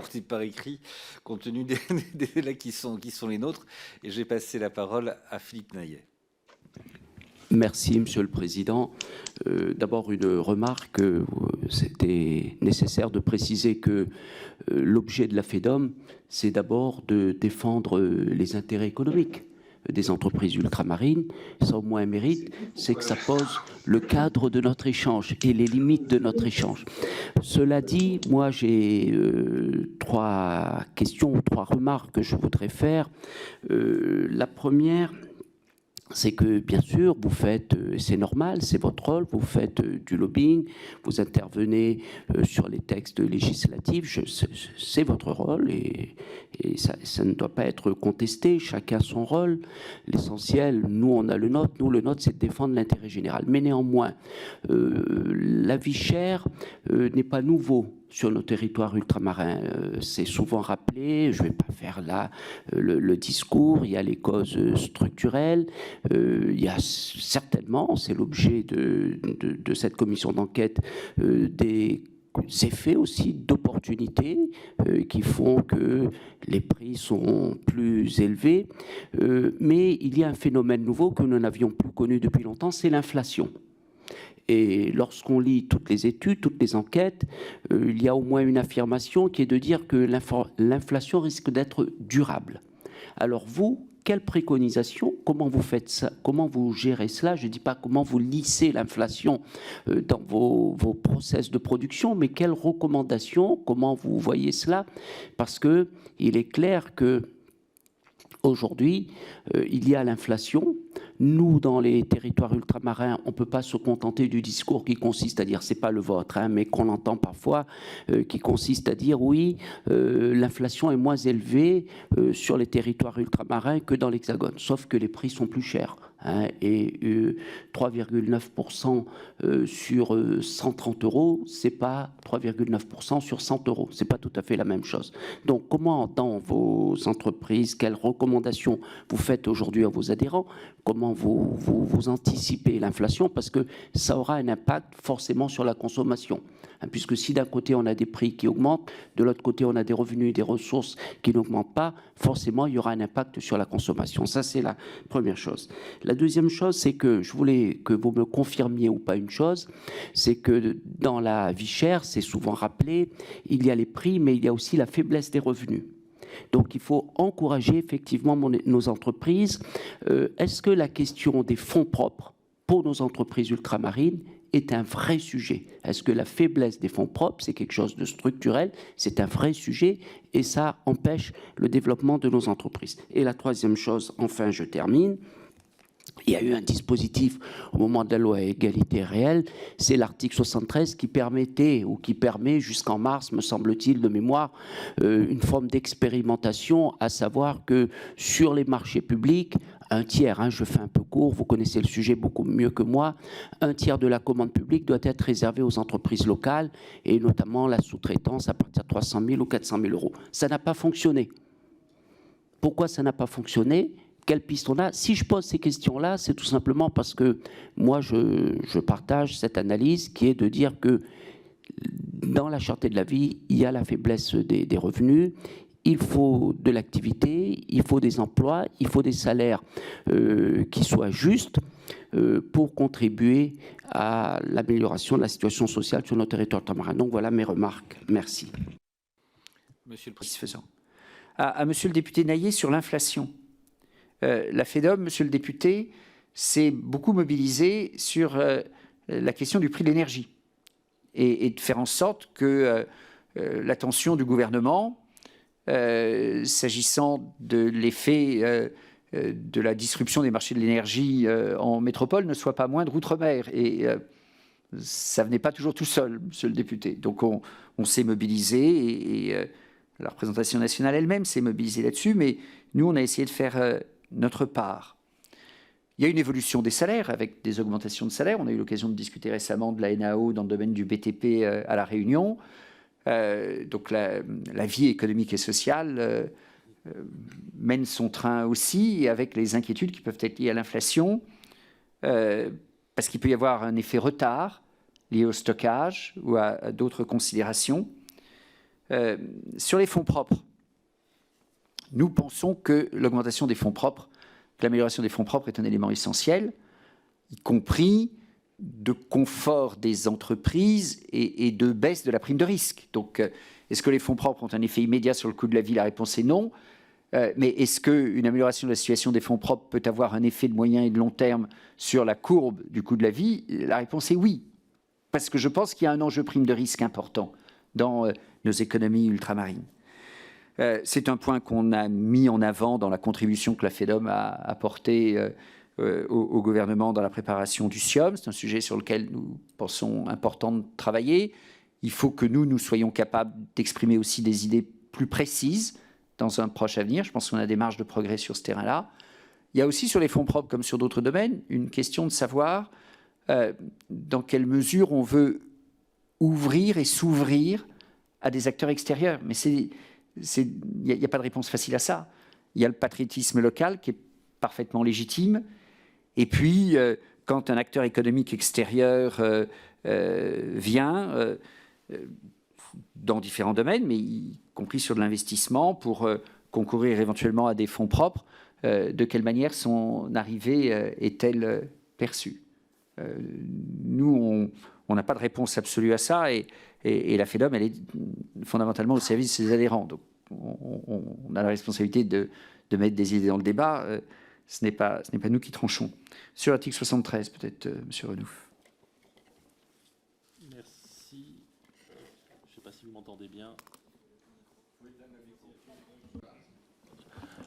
apporter par écrit, compte tenu des délais qui sont les nôtres. Et j'ai passé la parole à Philippe Naillet. Merci, Monsieur le Président. D'abord, une remarque. C'était nécessaire de préciser que l'objet de la FEDOM, c'est d'abord de défendre les intérêts économiques des entreprises ultramarines. Ça, au moins, un mérite, c'est que ça pose le cadre de notre échange et les limites de notre échange. Cela dit, moi, j'ai 3 questions ou 3 remarques que je voudrais faire. La première, c'est que, bien sûr, vous faites, c'est normal, c'est votre rôle, vous faites du lobbying, vous intervenez sur les textes législatifs, c'est votre rôle et ça ne doit pas être contesté, chacun son rôle. L'essentiel, nous, on a le nôtre, le nôtre, c'est de défendre l'intérêt général. Mais néanmoins, la vie chère n'est pas nouveau sur nos territoires ultramarins. C'est souvent rappelé, je ne vais pas faire là le discours, il y a les causes structurelles, il y a certainement, c'est l'objet de cette commission d'enquête, des effets aussi d'opportunités qui font que les prix sont plus élevés, mais il y a un phénomène nouveau que nous n'avions plus connu depuis longtemps, c'est l'inflation. Et lorsqu'on lit toutes les études, toutes les enquêtes, il y a au moins une affirmation qui est de dire que l'inflation risque d'être durable. Alors vous, quelle préconisation, comment vous faites ça, comment vous gérez cela? Je ne dis pas comment vous lissez l'inflation dans vos process de production, mais quelles recommandations, comment vous voyez cela? Parce qu'il est clair que aujourd'hui, il y a l'inflation. Nous, dans les territoires ultramarins, on ne peut pas se contenter du discours qui consiste à dire, c'est pas le vôtre, hein, mais qu'on entend parfois, qui consiste à dire, oui, l'inflation est moins élevée sur les territoires ultramarins que dans l'Hexagone, sauf que les prix sont plus chers. Hein, et 3,9% sur 130 €, c'est pas 3,9% sur 100 €. C'est pas tout à fait la même chose. Donc, comment dans vos entreprises, quelles recommandations vous faites aujourd'hui à vos adhérents? Comment vous anticipez l'inflation? Parce que ça aura un impact forcément sur la consommation. Hein, puisque si d'un côté on a des prix qui augmentent, de l'autre côté on a des revenus et des ressources qui n'augmentent pas, forcément il y aura un impact sur la consommation. Ça, c'est la première chose. La deuxième chose, c'est que je voulais que vous me confirmiez ou pas une chose, c'est que dans la vie chère, c'est souvent rappelé, il y a les prix, mais il y a aussi la faiblesse des revenus. Donc il faut encourager effectivement nos entreprises. Est-ce que la question des fonds propres pour nos entreprises ultramarines est un vrai sujet? Est-ce que la faiblesse des fonds propres, c'est quelque chose de structurel? C'est un vrai sujet et ça empêche le développement de nos entreprises. Et la troisième chose, enfin je termine, il y a eu un dispositif au moment de la loi égalité réelle, c'est l'article 73 qui permettait ou qui permet jusqu'en mars, me semble-t-il, de mémoire, une forme d'expérimentation, à savoir que sur les marchés publics, un tiers, hein, je fais un peu court, vous connaissez le sujet beaucoup mieux que moi, un tiers de la commande publique doit être réservé aux entreprises locales et notamment la sous-traitance à partir de 300 000 ou 400 000 €. Ça n'a pas fonctionné. Pourquoi ça n'a pas fonctionné? Quelle piste on a? Si je pose ces questions-là, c'est tout simplement parce que moi, je partage cette analyse qui est de dire que dans la cherté de la vie, il y a la faiblesse des revenus, il faut de l'activité, il faut des emplois, il faut des salaires qui soient justes pour contribuer à l'amélioration de la situation sociale sur nos territoires ultramarins. Donc voilà mes remarques. Merci. Monsieur le Président. À Monsieur le député Naillet sur l'inflation. La FEDOM, monsieur le député, s'est beaucoup mobilisée sur la question du prix de l'énergie et de faire en sorte que l'attention du gouvernement, s'agissant de l'effet de la disruption des marchés de l'énergie en métropole, ne soit pas moindre outre-mer. Et ça venait pas toujours tout seul, monsieur le député. Donc on s'est mobilisé et la représentation nationale elle-même s'est mobilisée là-dessus, mais nous, on a essayé de faire notre part. Il y a une évolution des salaires avec des augmentations de salaires. On a eu l'occasion de discuter récemment de la NAO dans le domaine du BTP à La Réunion. Donc la vie économique et sociale mène son train aussi, avec les inquiétudes qui peuvent être liées à l'inflation, parce qu'il peut y avoir un effet retard lié au stockage ou à d'autres considérations. Sur les fonds propres, nous pensons que l'augmentation des fonds propres, l'amélioration des fonds propres est un élément essentiel, y compris de confort des entreprises et de baisse de la prime de risque. Donc, est-ce que les fonds propres ont un effet immédiat sur le coût de la vie? La réponse est non. Mais est-ce qu'une amélioration de la situation des fonds propres peut avoir un effet de moyen et de long terme sur la courbe du coût de la vie? La réponse est oui. Parce que je pense qu'il y a un enjeu prime de risque important dans nos économies ultramarines. C'est un point qu'on a mis en avant dans la contribution que la FEDOM a apportée au gouvernement dans la préparation du SIOM. C'est un sujet sur lequel nous pensons important de travailler. Il faut que nous soyons capables d'exprimer aussi des idées plus précises dans un proche avenir. Je pense qu'on a des marges de progrès sur ce terrain-là. Il y a aussi sur les fonds propres, comme sur d'autres domaines, une question de savoir dans quelle mesure on veut ouvrir et s'ouvrir à des acteurs extérieurs. Mais il n'y a pas de réponse facile à ça. Il y a le patriotisme local qui est parfaitement légitime. Et puis, quand un acteur économique extérieur vient, dans différents domaines, mais y compris sur de l'investissement, pour concourir éventuellement à des fonds propres, de quelle manière son arrivée est-elle perçue? Nous, on n'a pas de réponse absolue à ça, et la FEDOM, elle est fondamentalement au service de ses adhérents. Donc, on a la responsabilité de mettre des idées dans le débat. Ce n'est pas nous qui tranchons. Sur l'article 73, peut-être, M. Renouf. Merci. Je ne sais pas si vous m'entendez bien.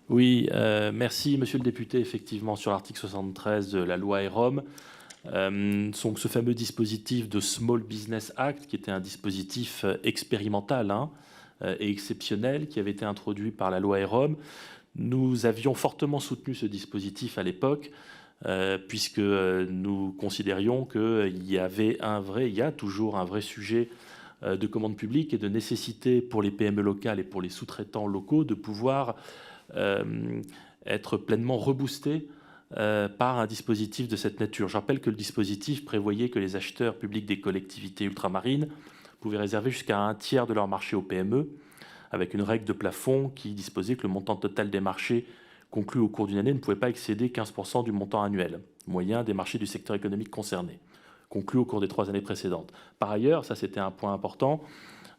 Oui, merci, Monsieur le député. Effectivement, sur l'article 73 de la loi EROM, donc ce fameux dispositif de Small Business Act, qui était un dispositif expérimental et exceptionnel, qui avait été introduit par la loi EROM. Nous avions fortement soutenu ce dispositif à l'époque, puisque nous considérions qu'il y avait il y a toujours un vrai sujet de commande publique et de nécessité pour les PME locales et pour les sous-traitants locaux de pouvoir être pleinement reboostés par un dispositif de cette nature. Je rappelle que le dispositif prévoyait que les acheteurs publics des collectivités ultramarines pouvaient réserver jusqu'à un tiers de leur marché aux PME, avec une règle de plafond qui disposait que le montant total des marchés conclus au cours d'une année ne pouvait pas excéder 15% du montant annuel moyen des marchés du secteur économique concerné, conclus au cours des 3 années précédentes. Par ailleurs, ça c'était un point important,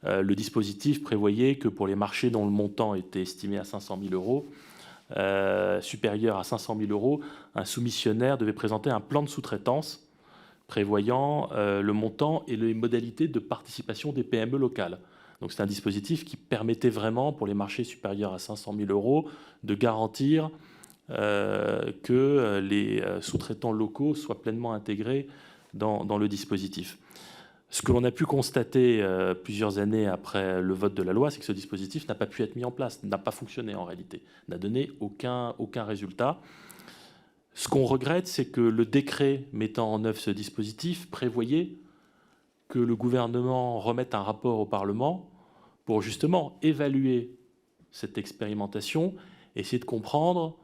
le dispositif prévoyait que pour les marchés dont le montant était estimé à 500 000 euros, supérieur à 500 000 euros, un soumissionnaire devait présenter un plan de sous-traitance prévoyant le montant et les modalités de participation des PME locales. Donc c'est un dispositif qui permettait vraiment, pour les marchés supérieurs à 500 000 euros, de garantir que les sous-traitants locaux soient pleinement intégrés dans le dispositif. Ce que l'on a pu constater plusieurs années après le vote de la loi, c'est que ce dispositif n'a pas pu être mis en place, n'a pas fonctionné en réalité, n'a donné aucun résultat. Ce qu'on regrette, c'est que le décret mettant en œuvre ce dispositif prévoyait que le gouvernement remette un rapport au Parlement pour justement évaluer cette expérimentation, essayer de comprendre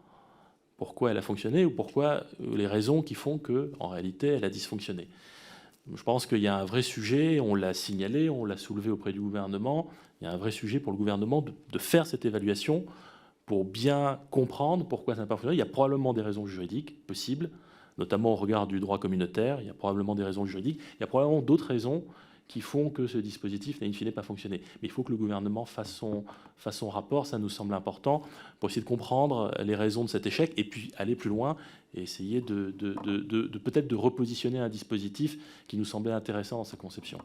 pourquoi elle a fonctionné ou pourquoi les raisons qui font qu'en réalité elle a dysfonctionné. Je pense qu'il y a un vrai sujet, on l'a signalé, on l'a soulevé auprès du gouvernement, il y a un vrai sujet pour le gouvernement de faire cette évaluation pour bien comprendre pourquoi ça n'a pas fonctionné. Il y a probablement des raisons juridiques possibles, notamment au regard du droit communautaire, il y a probablement des raisons juridiques, il y a probablement d'autres raisons qui font que ce dispositif n'a in fine pas fonctionné. Mais il faut que le gouvernement fasse son rapport, ça nous semble important, pour essayer de comprendre les raisons de cet échec et puis aller plus loin et essayer peut-être de repositionner un dispositif qui nous semblait intéressant dans sa conception.